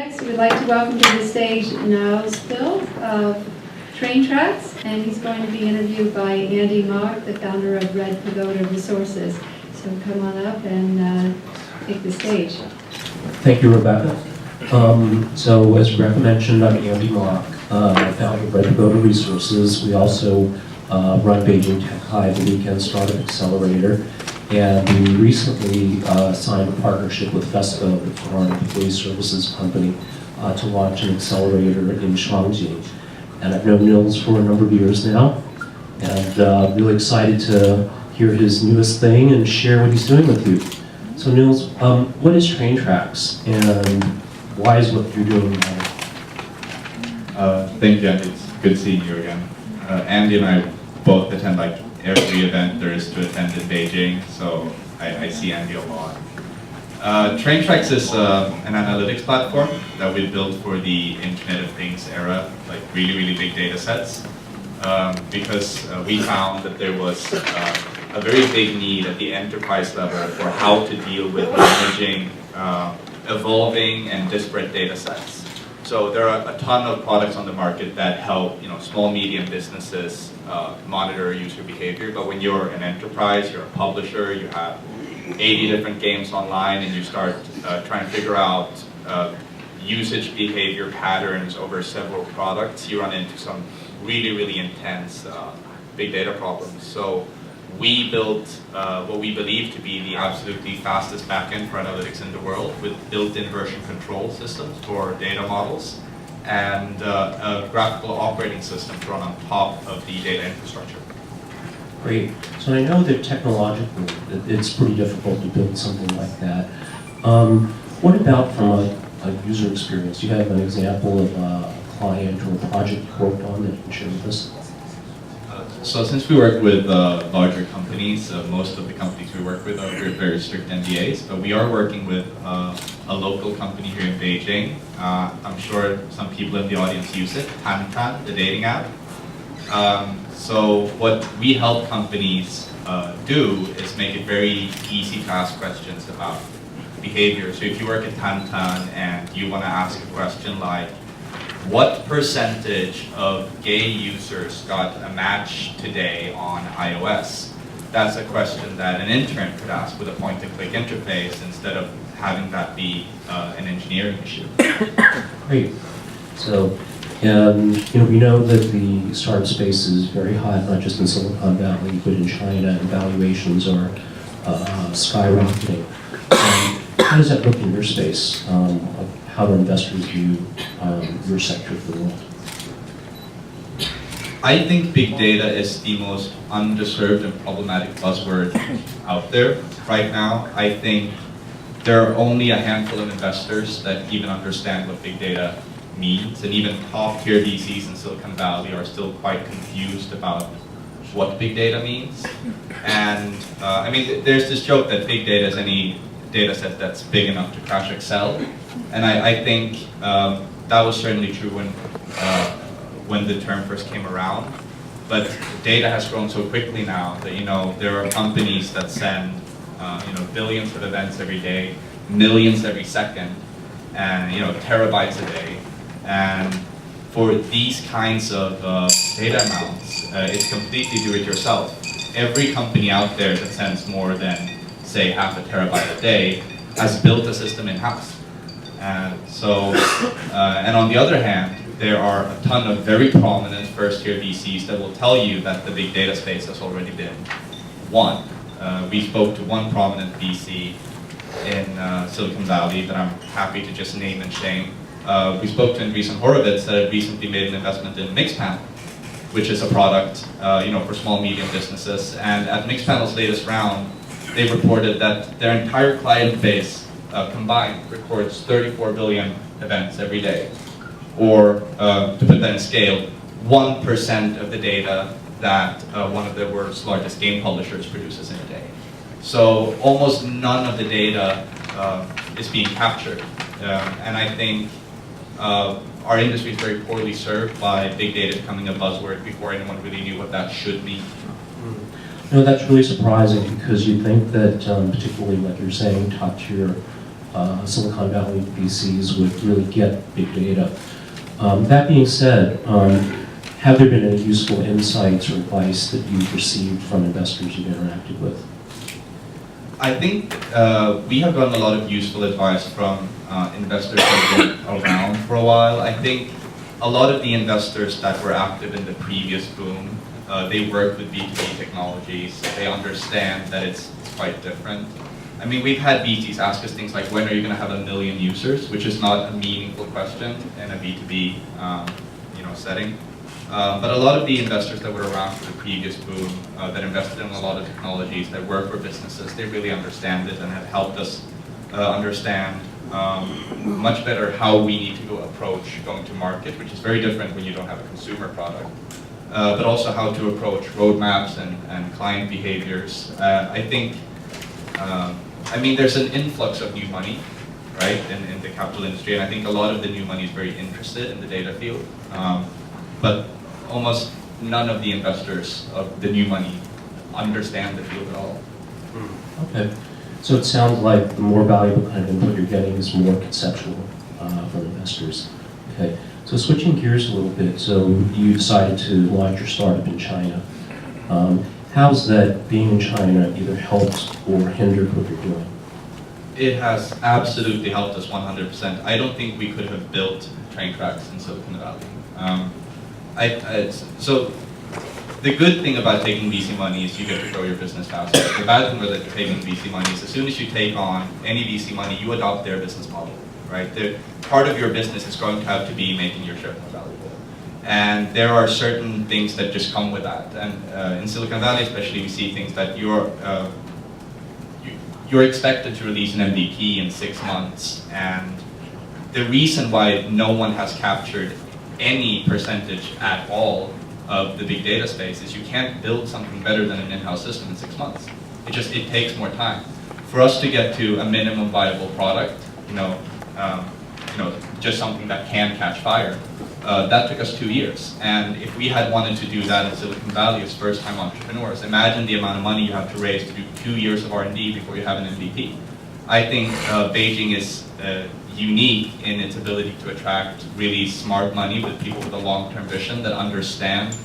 Next, we'd like to welcome to the stage Nils Pihl of Traintracks, and he's going to be interviewed by Andy Mok, the founder of Red Pagoda Resources. So come on up and take the stage. Thank you, Rebecca. So as Rebecca mentioned, I'm Andy Mok, founder of Red Pagoda Resources. We also run Beijing Tech Hive, the weekend startup accelerator. And we recently signed a partnership with Vespa, the foreign employee services company, to launch an accelerator in Beijing. And I've known Nils for a number of years now, and really excited to hear his newest thing and share what he's doing with you. So Nils, what is Traintracks, and why is what you're doing matter? Thank you, Andy. It's good seeing you again. Andy and I both attend like every event there is to attend in Beijing, so I see Andy a lot. Traintracks is an analytics platform that we built for the Internet of Things era, like really big data sets, because we found that there was a very big need at the enterprise level for how to deal with managing evolving and disparate data sets. So there are a ton of products on the market that help small, medium businesses monitor user behavior. But when you're an enterprise, you're a publisher, you have 80 different games online, and you start trying to figure out usage behavior patterns over several products, you run into some really intense big data problems. So we built what we believe to be the absolutely fastest backend for analytics in the world, with built-in version control systems for data models and a graphical operating system to run on top of the data infrastructure. Great. So I know that technologically it's pretty difficult to build something like that. What about from a user experience? Do you have an example of a client or a project you worked on that you can share with us? So since we work with larger companies, most of the companies we work with are very strict NDAs, but we are working with a local company here in Beijing. I'm sure some people in the audience use it, Tantan, the dating app. So what we help companies do is make it very easy to ask questions about behavior. So if you work at Tantan and you want to ask a question like, what percentage of gay users got a match today on iOS? That's a question that an intern could ask with a point-and-click interface instead of having that be an engineering issue. Great. So, we know that the startup space is very hot, not just in Silicon Valley, but in China, and valuations are skyrocketing. How does that look in your space? How do investors view your sector for the world? I think big data is the most underserved and problematic buzzword out there right now. I think there are only a handful of investors that even understand what big data means, and even top-tier VCs in Silicon Valley are still quite confused about what big data means. And there's this joke that big data is any data set that's big enough to crash Excel. And I think that was certainly true when the term first came around. But data has grown so quickly now that there are companies that send billions of events every day, millions every second, and terabytes a day. And for these kinds of data amounts, it's completely do-it-yourself. Every company out there that sends more than, say, half a terabyte a day has built a system in-house. And on the other hand, there are a ton of very prominent first-tier VCs that will tell you that the big data space has already been won. We spoke to one prominent VC in Silicon Valley that I'm happy to just name and shame. We spoke to Andreessen Horowitz that had recently made an investment in Mixpanel, which is a product for small, medium businesses. And at Mixpanel's latest round, they reported that their entire client base combined records 34 billion events every day. Or, to put that in scale, 1% of the data that one of the world's largest game publishers produces in a day. So almost none of the data is being captured. And I think our industry is very poorly served by big data becoming a buzzword before anyone really knew what that should mean. That's really surprising, because you'd think that, particularly like you're saying, top-tier Silicon Valley VCs would really get big data. That being said, have there been any useful insights or advice that you've received from investors you've interacted with? I think we have gotten a lot of useful advice from investors that have been around for a while. I think a lot of the investors that were active in the previous boom, they work with B2B technologies. They understand that it's quite different. I mean, we've had VCs ask us things like, when are you going to have 1 million users, which is not a meaningful question in a B2B setting. But a lot of the investors that were around for the previous boom, that invested in a lot of technologies, that work for businesses, they really understand it and have helped us understand much better how we need to go approach going to market, which is very different when you don't have a consumer product. But also how to approach roadmaps and client behaviors. I think, I mean, there's an influx of new money, right, in the capital industry, and I think a lot of the new money is very interested in the data field. But almost none of the investors of the new money understand the field at all. Okay. So it sounds like the more valuable kind of input you're getting is more conceptual from investors. Okay. So switching gears a little bit, so you decided to launch your startup in China. How's that being in China either helped or hindered what you're doing? It has absolutely helped us 100%. I don't think we could have built Traintracks in Silicon Valley. So the good thing about taking VC money is you get to grow your business faster. The bad thing with taking VC money is as soon as you take on any VC money, you adopt their business model, right? Part of your business is going to have to be making your share more valuable. And there are certain things that just come with that. And in Silicon Valley especially, we see things that you're expected to release an MVP in 6 months. And the reason why no one has captured any percentage at all of the big data space is you can't build something better than an in-house system in 6 months. It takes more time. For us to get to a minimum viable product, just something that can catch fire, that took us 2 years. And if we had wanted to do that in Silicon Valley as first-time entrepreneurs, imagine the amount of money you have to raise to do 2 years of R&D before you have an MVP. I think Beijing is unique in its ability to attract really smart money with people with a long-term vision that understand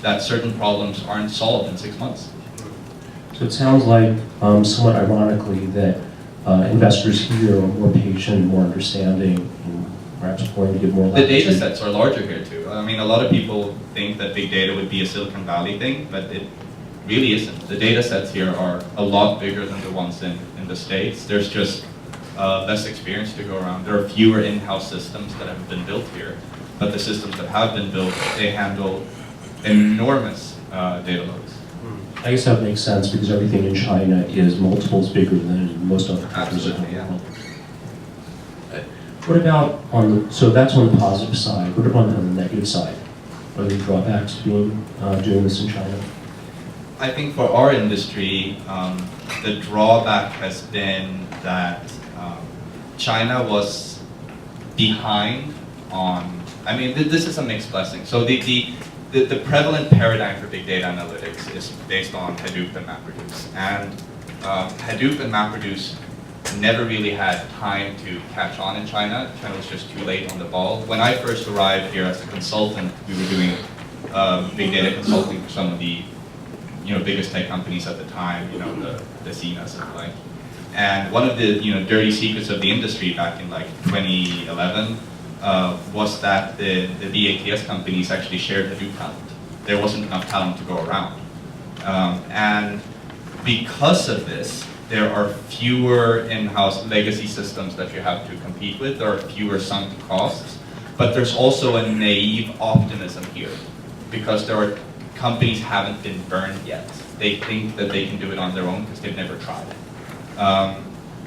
that certain problems aren't solved in 6 months. So it sounds like, somewhat ironically, that investors here are more patient, more understanding, and perhaps going to give more. The data sets are larger here too. I mean, a lot of people think that big data would be a Silicon Valley thing, but it really isn't. The data sets here are a lot bigger than the ones in the States. There's just less experience to go around. There are fewer in-house systems that have been built here, but the systems that have been built, they handle enormous data loads. I guess that makes sense because everything in China is multiples bigger than most other countries. Absolutely, yeah. What about so that's on the positive side. What about on the negative side? Are there drawbacks to doing this in China? I think for our industry, the drawback has been that China was behind on, I mean, this is a mixed blessing. So the prevalent paradigm for big data analytics is based on Hadoop and MapReduce. And Hadoop and MapReduce never really had time to catch on in China. China was just too late on the ball. When I first arrived here as a consultant, we were doing big data consulting for some of the biggest tech companies at the time, the CNAs and the like. And one of the dirty secrets of the industry back in like 2011 was that the BATS companies actually shared Hadoop talent. There wasn't enough talent to go around. And because of this, there are fewer in-house legacy systems that you have to compete with. There are fewer sunk costs. But there's also a naive optimism here because there are companies haven't been burned yet. They think that they can do it on their own because they've never tried.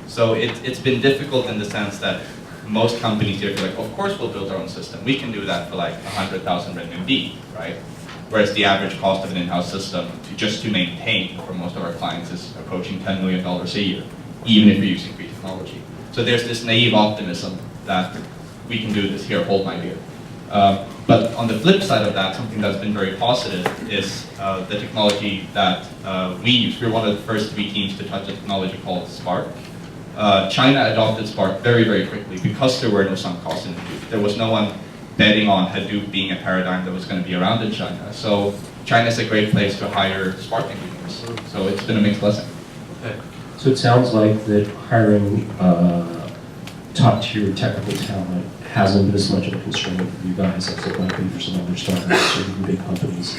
So it's been difficult in the sense that most companies here feel like, of course we'll build our own system. We can do that for like 100,000 RMB, right? Whereas the average cost of an in-house system just to maintain for most of our clients is approaching $10 million a year, even if you're using free technology. So there's this naive optimism that we can do this here, hold my beer. But on the flip side of that, something that's been very positive is the technology that we use. We're one of the first 3 teams to touch a technology called Spark. China adopted Spark very, very quickly because there were no sunk costs in Hadoop. There was no one betting on Hadoop being a paradigm that was going to be around in China. So China is a great place to hire Spark engineers. So it's been a mixed blessing. Okay. So it sounds like that hiring top-tier technical talent hasn't been as much of a constraint for you guys as it might be for some other startups or even big companies.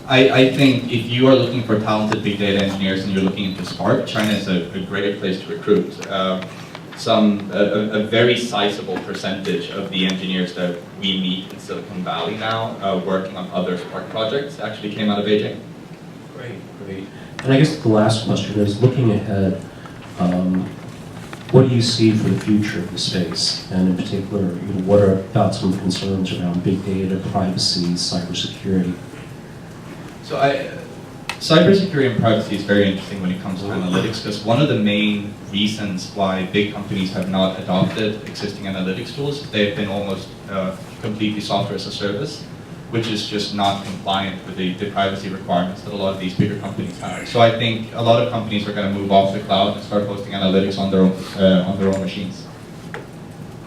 I think if you are looking for talented big data engineers and you're looking into Spark, China is a great place to recruit. A very sizable percentage of the engineers that we meet in Silicon Valley now working on other Spark projects actually came out of Beijing. Great, great. And I guess the last question is, looking ahead, what do you see for the future of the space? And in particular, what are about some concerns around big data, privacy, cybersecurity? So cybersecurity and privacy is very interesting when it comes to analytics, because one of the main reasons why big companies have not adopted existing analytics tools is they've been almost completely software as a service, which is just not compliant with the privacy requirements that a lot of these bigger companies have. So I think a lot of companies are going to move off the cloud and start hosting analytics on their own machines.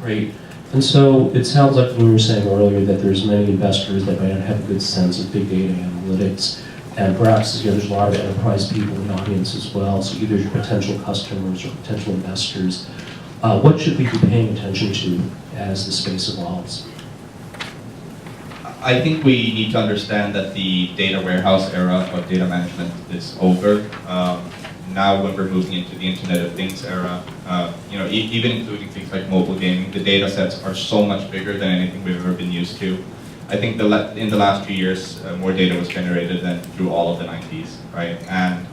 Great. And so it sounds like when you were saying earlier that there's many investors that might not have a good sense of big data analytics, and perhaps there's a lot of enterprise people in the audience as well, so either your potential customers or potential investors. What should we be paying attention to as the space evolves? I think we need to understand that the data warehouse era of data management is over. Now when we're moving into the Internet of Things era, even including things like mobile gaming, the data sets are so much bigger than anything we've ever been used to. I think in the last few years, more data was generated than through all of the 90s, right? And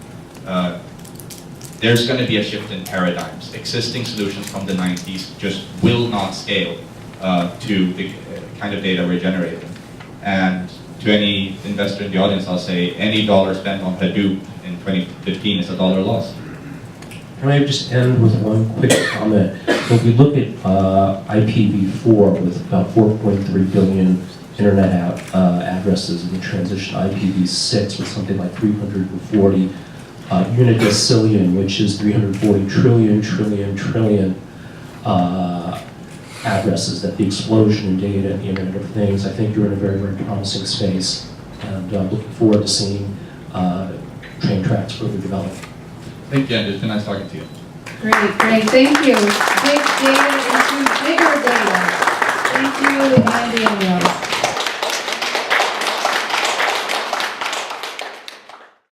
there's going to be a shift in paradigms. Existing solutions from the 90s just will not scale to the kind of data we're generating. And to any investor in the audience, I'll say any dollar spent on Hadoop in 2015 is a dollar lost. Can I just end with one quick comment? So if we look at IPv4 with about 4.3 billion internet addresses, and the transition to IPv6 with something like 340 unidecillion, which is 340 trillion addresses, that the explosion in data and the Internet of Things, I think you're in a very, very promising space, and looking forward to seeing Traintracks further develop. Thank you, Andy. It's been nice talking to you. Great, thank you. Big data into bigger data. Thank you, Andy and Rose.